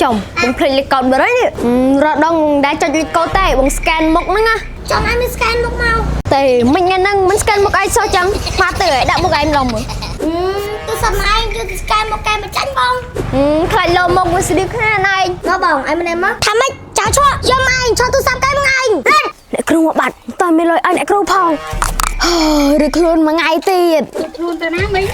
chồng bông phơi lịch cột bữa đấy rồi đông đã cho lịch cột tay bông scan một nữa nha chồng ai mới scan một màu thì mình nghe năng mình scan một ai sao chẳng mà từ ấy đã một ai lòng rồi tôi sao mà anh cho scan một cái mà tránh bông khai lô một người sẽ đi thế này nó bỏng anh bên em á thắm ấy cháu cho dâm anh cho tôi sắp cái một anh lên để kêu một bạn tôi mới lời anh để kêu phong được luôn mà ngày tiền được luôn tôi nói mình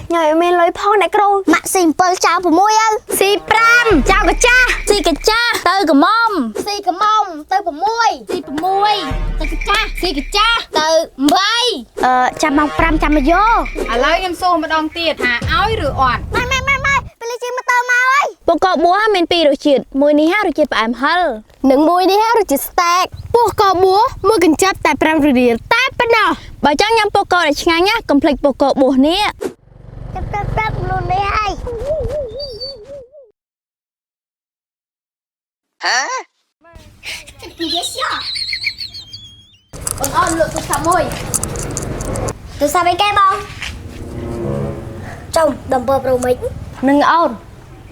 nhờ mình lời phong để kêu mà simple chào của môi ơi si pram chào cả cha si cả cha từ cả mom si cả mom từ của môi si của môi từ cả cha si cả cha từ bay cha mong pram cha mà vô lấy em xô mà đong tiệt hả áo rửa oản maiไปเลยจิมาเติมมาเว้ย ปกบัวมันปีรจิตมวยนี้5รจิตปามฮัลหนึ่งมวยนี้5รจิตสแต็กปกบัวมือกันจับแต่ปรามเรียนแต่เป็นดอกบ่จังยำปกได้ช่างเนี้ยคอมเพล็กปกบัวนี้แป๊บลุนได้ไอ้ฮะดีเดชอ่ะอ่อนๆเลือกตัวสามมวย tôi sao bên cái bông chồng đầm bờ bầu mình នឹងអូន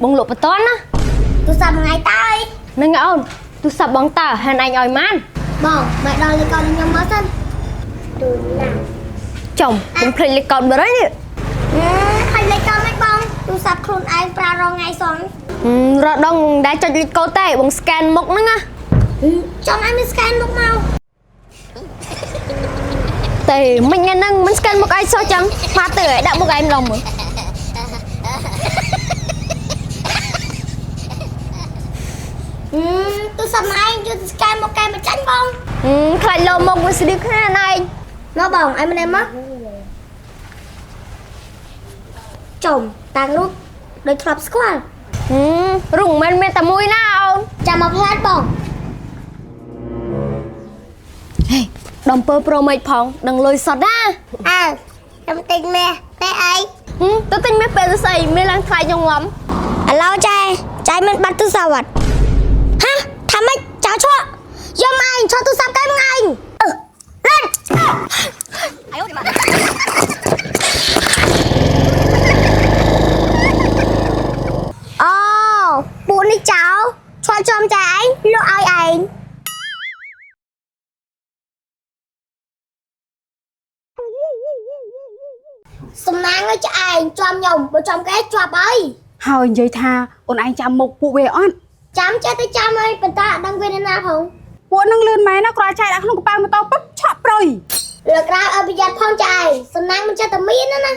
បងលក់បតនណា tôi sao ngày tới នឹងអូនទូរស័ព្ទបងតើហានអញឲ្យម៉ាន bông mẹ đòi lên con nhầm mất thân tôi làm ចុំបងភ្លេចលេខកូនបើនេះ hay lên con mấy bông tôi sắp khuôn anh pra rong ngày xong រដងដែលចុចលេខកូនតែបង scan មុខហ្នឹងណា chồng anh mới scan một màu តែមិញហ្នឹងមិន scan មុខឯងសោះចឹងមកទៅឲ្យដាក់មុខឯងឡងមើល tôi sắp anh cho scan một cái mà tránh bông ខ្លាចលោមកមួយស្ទីគ្នាណៃ nó bông anh bên em mất chồng tàng lúc đôi club squad រុងមិនមែនតែមួយណាអូន chào một phát bông ដំពើប្រូមិចផងដឹងលុយសតណា em tình mẹ té ai ទៅទិញមេពេលទៅស្អីមានឡើងថ្លៃខ្ញុំងំ alo trai mình bắt tôi sao vật hả thắm ấy cháu cho dâm anh cho tôi sắp cái anh lên buồn đi cháu cho em trai anh lúc ai anh sum nang ơi cho anh cho em nhồng bữa trong cái cho bay ហើយនិយាយថាអូនឯងចាំមុខពួកវាអត់ ចាំចេះទៅចាំអីប៉ុន្តែអត់ដឹងវានៅណាផង ពួកនឹងលឿនម៉ែណាគ្រាន់ចែកដាក់ក្នុងកប៉ាល់ម៉ូតូពុបឆក់ប្រុយ លើក្រៅឲ្យប្រយ័ត្នផងចាយសំណាងមិនចេះតែមានណា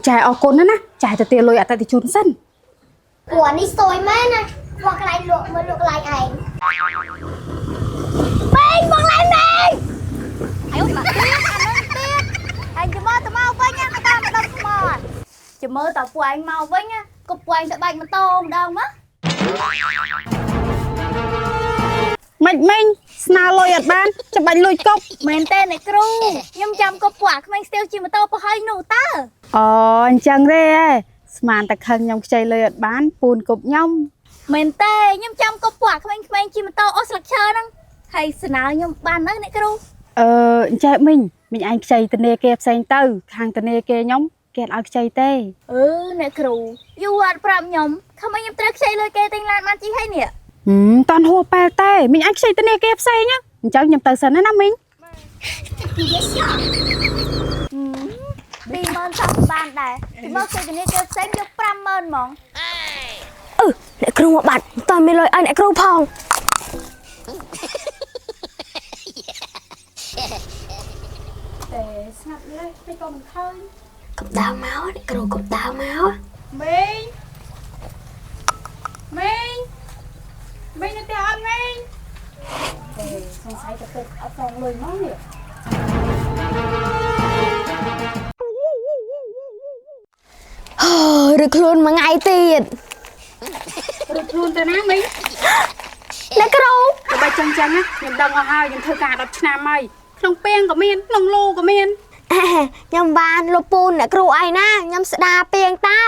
ចែអរគុណណាចែទៅទាលុយអតិថិជនសិន ព្រោះនេះស្ទួយមែនណាមកកន្លែងលក់មើលលក់កន្លែងឯងបែងមកឡើងបែងអាយមកទៀតអញមើលទៅមកវិញណាតាមម្ដងស្មោះ ចាំមើលតើពួកឯងមកវិញណាគប់ពួកឯងទៅបាច់ម៉ូតូម្ដងមក មិញស្នើលុយអត់បានចាំបាច់លុយកប់ មែនទេអ្នកគ្រូខ្ញុំចាំគប់ពួកអាក្មេងស្ទៀវជិះម៉ូតូប្រហែលនោះតើ អូអញ្ចឹងទេស្មានតែខឹងខ្ញុំខ្ចីលុយអត់បានពូនគប់ខ្ញុំ មែនទេខ្ញុំចាំគប់ពួកអាក្មេងៗជិះម៉ូតូអូស្លឹកឈើហ្នឹងហើយស្នើខ្ញុំបានទៅអ្នកគ្រូ អញ្ចឹងមិញឯងខ្ចីធនាគារផ្សេងទៅខាងធនាគារខ្ញុំគេអត់ឲ្យខ្ចីទេ អ្នកគ្រូយូរអត់ប្រាប់ខ្ញុំខំខ្ញុំត្រូវខ្ចីលុយគេទិញឡានបានជីហើយនេះ តន់ហួប៉ែលទេមិញឯងខ្ចីធនាគារផ្សេងអញ្ចឹងខ្ញុំទៅសិនណាមិញ 20000សំបានដែរពីមកខ្ចីធនាគារផ្សេងយក50000ហ្មងអ្នកគ្រូមកបាត់តើមានលុយឲ្យអ្នកគ្រូផង ស្ងាត់លេមិនក៏មិនឃើញ កំដៅមកអ្នកគ្រូកំដៅមក មីងនៅផ្ទះអត់មីងសង្ស័យតែពុកអត់សងលុយមកនេះ ឬខ្លួនមួយថ្ងៃទៀត រត់ខ្លួនទៅណាមីង អ្នកគ្រូ បើចឹងខ្ញុំដឹងអស់ហើយខ្ញុំធ្វើការ10ឆ្នាំហើយក្នុងពេងក៏មានក្នុងលូក៏មាន ខ្ញុំបានលោកពូនអ្នកគ្រូឯណាខ្ញុំស្ដារពេងតើ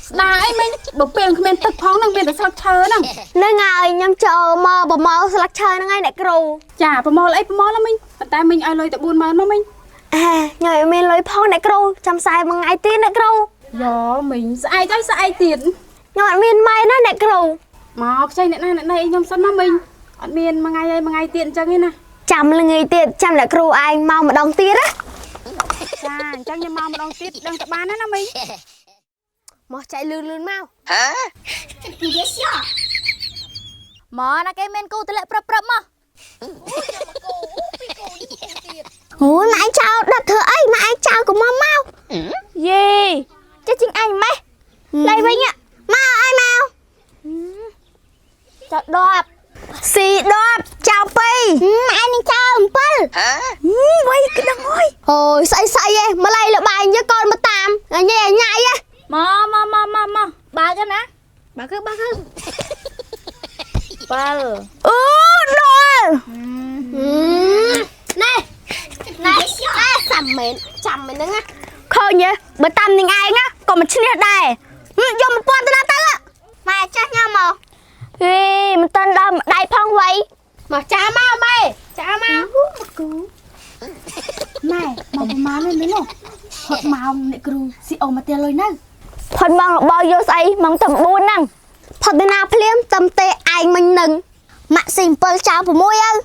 ស្ដារអីមីងបើពេងគ្មានទឹកផងនឹងមានតែស្លឹកឈើហ្នឹង នឹងហើយខ្ញុំចូលមកប្រមូលស្លឹកឈើហ្នឹងឯងអ្នកគ្រូ ចាប្រមូលអីប្រមូលណាមីងប៉ុន្តែមីងឲ្យលុយតែ40000មកមីង ខ្ញុំឲ្យមានលុយផងអ្នកគ្រូចាំផ្សាយមួយថ្ងៃទៀតអ្នកគ្រូ យោមីងស្អែកទៅស្អែកទៀត ខ្ញុំអត់មានម៉ៃណាអ្នកគ្រូ មកខ្ចីអ្នកណាខ្ញុំសិនមកមិញអត់មានមួយថ្ងៃទៀតអញ្ចឹងទេណា ចាំល្ងាចទៀតចាំអ្នកគ្រូឯងមកម្ដងទៀតណា ចាអញ្ចឹងខ្ញុំមកម្ដងទៀតដឹងតែបានណាមិញ មកchạy lươn lươn mau មកណាគេមានគូតលាក់ព្រឹបមក ôi mà anh chào đặt thưa ấy mà anh chào của mom mau យេចេះជាងអញម៉េះ đây với nhá mau ai mau ចោដប xì đọp chào pi mà anh đi chào pal quay cái đằng ơi ôi say ấy mà lay là bài với con mà tạm nhẹ nhại á មកបើកណា bà cứ 7 đôi này này sầm mến chầm mến nữa khơi nhỉ bữa tầm thì ai nhá còn một chiếc này dùng một quan tới đó mà chắc nhau mà ហេមិនតាន់ដល់ដៃផងវៃ mà cha mau mày cha mau ម៉ែមកប្រមាណនេះមិញហត់មកអ្នកគ្រូស៊ីអូមកទៀតលុយនៅ ផុតមករបស់យកស្អីមកតែ9ហ្នឹង thật thế nào phim tâm tê ai mình nâng mạng simple chào của môi ơi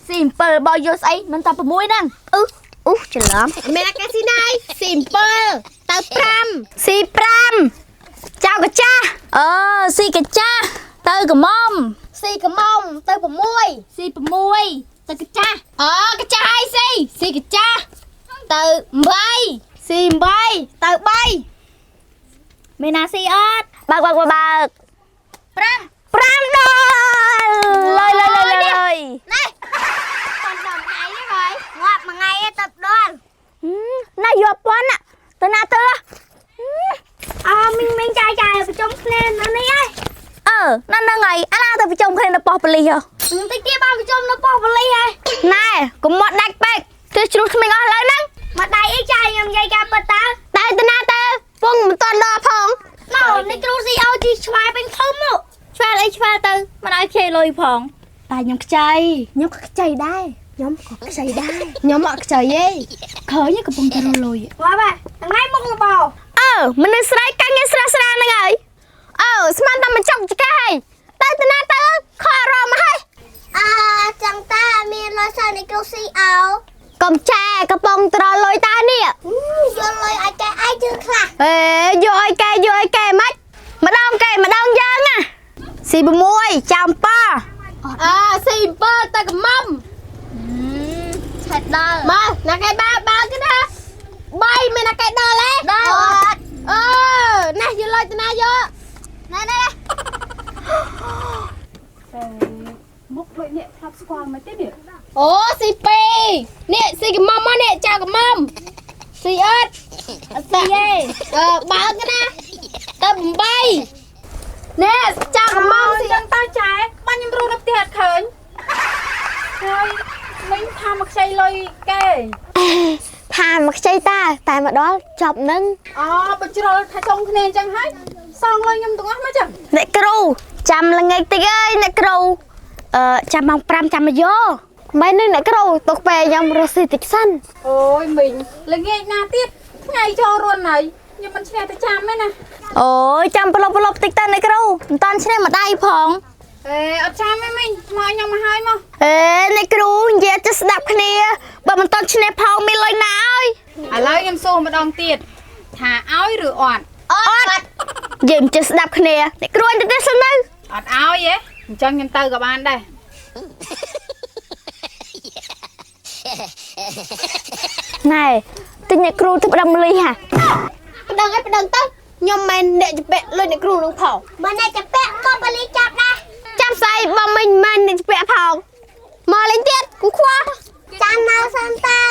ស៊ី7របស់យកស្អីមិនតែ6ហ្នឹង trời lắm mẹ cái gì đây simple tao pram si pram chào cả cha ស៊ីកាចាស់ទៅកមុំ si cả mông tao của môi ស៊ី6ទៅកាចាស់ cái cha hay si cái cha tao bay si bay tao bay មានណាស៊ីអត់បើក pram pram ដល់លុយ này còn đầm ngày đấy rồi ngoạp mà ngày tập đoàn ណាយកប៉ុនទៅណាទៅ mình chạy ở trong lên nó này ấy ណាហ្នឹងហើយអាណាទៅប្រជុំគ្នានៅប៉ុស្តិ៍ប៉ូលីស mình tích kia bao trong nó bỏ vào ly ấy ណែកុំមកដាច់ពេកគឺជ្រុះក្មេងអស់លើហ្នឹង mà đầy ấy chạy nhầm dây ca bật ta đầy tên na tơ phung một toàn đo phong nào này kêu gì ơi thì xoay bên không mụ xoay lấy xoay từ មិនឲ្យខ្ចីលុយផង tại nhóm chạy nhóm có chạy đây nhóm có chạy đây nhóm mọi chạy ấy khởi như cái bông tơ lùi qua bà thằng này một cái bò មនុស្សស្រីកាញ់ស្រាហ្នឹងហើយ ស្មានតែមិនចង់ចកាយតែតាណាទៅខររមកហើយចាំតាមានលុយសើនេះគ្រូស៊ីអោកុំចែកំប៉ុងត្រលុយតានេះយកលុយឲ្យកែឯងជឿខ្លះយកឲ្យកែម៉េចម្ដងកែម្ដងយើងណាស៊ី6ចាំប៉ស៊ី7តែកំមុំ ឆែកដល់ មកណាកែបើគេណា3មានណាកែដល់ហ៎ដល់ណាយកលុយតាណាយកណែ មុខដូចអ្នកថាប់ស្គាល់មកទៀតនេះ អូស៊ី2នេះស៊ីកំមុំមកនេះចៅកំមុំស៊ីអត់អត់ស៊ីទេបើកណាទៅ8នេះចៅកំមុំ អញ្ចឹងតើចែបាញ់ខ្ញុំរੂនៅផ្ទះអត់ឃើញហើយមិញថាមកខ្ចីលុយគេ ថាមកខ្ចីតាតែមកដល់ចប់នឹង បើជ្រុលថាចុងគ្នាអញ្ចឹងហើយសងលុយខ្ញុំទាំងអស់មកចឹង អ្នកគ្រូចាំល្ងាចតិចអើយអ្នកគ្រូចាំម៉ោង5ចាំមកយកមិននឹងអ្នកគ្រូទុកពេលខ្ញុំរស់ស៊ីតិចសិន អូយមិញល្ងាចណាទៀតថ្ងៃចូលរួនហើយខ្ញុំមិនឈ្នះទៅចាំទេណា អូយចាំប្រឡប់តិចទៅអ្នកគ្រូមិនតាន់ឈ្នះម្ដាយផង អត់ចាំទេមិញមកខ្ញុំមកហើយមក អ្នកគ្រូនិយាយទៅស្ដាប់គ្នាបើមិនតាន់ឈ្នះផងមានលុយណាអើយ ឥឡូវខ្ញុំសួរម្ដងទៀតថាឲ្យឬអត់ អត់យើងចេះស្ដាប់គ្នាអ្នកគ្រូទៅទេសិនទៅ អត់ឲ្យទេអញ្ចឹងខ្ញុំទៅក៏បានដែរ ណែទិញអ្នកគ្រូទៅផ្ដាំលុយហ่ะ ប្តឹងទៅខ្ញុំមិនអ្នកជពាក់លុយអ្នកគ្រូនឹងផងមិនអ្នកជពាក់ក៏បលីចាប់ដែរចាំស្អីបើមិនអ្នកជពាក់ផងមកលេងទៀតគូខ្វះចាំនៅសិនទៅ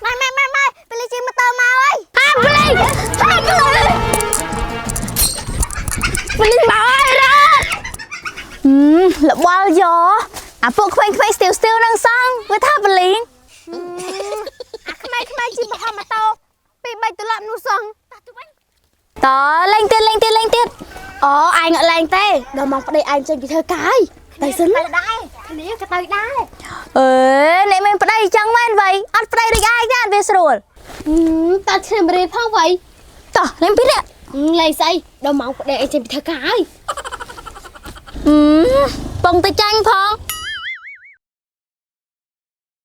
ម៉ែបលីជិះម៉ូតូមកអើយបលីមកអើយរត់លបល់យកអាពួកក្មេងៗស្ទៀវនឹងសងវាថាបលីង ក្មេងជិះម៉ូតូពី3ទម្លាប់នោះសង តលេងទៀត អូឯងអត់លេងទេដល់មកប្តីឯងចេញពីធ្វើការទៅសិនទៅដែរគ្នាក៏ទៅដែរ អ្នកមានប្តីអញ្ចឹងមែនវៃអត់ប្តីដូចឯងទេអត់វាស្រួល តើឈ្មោះរៀនផងវៃ តោះលេងពីនេះ លេងស្អីដល់មកប្តីឯងចេញពីធ្វើការ งទៅចាញ់ផង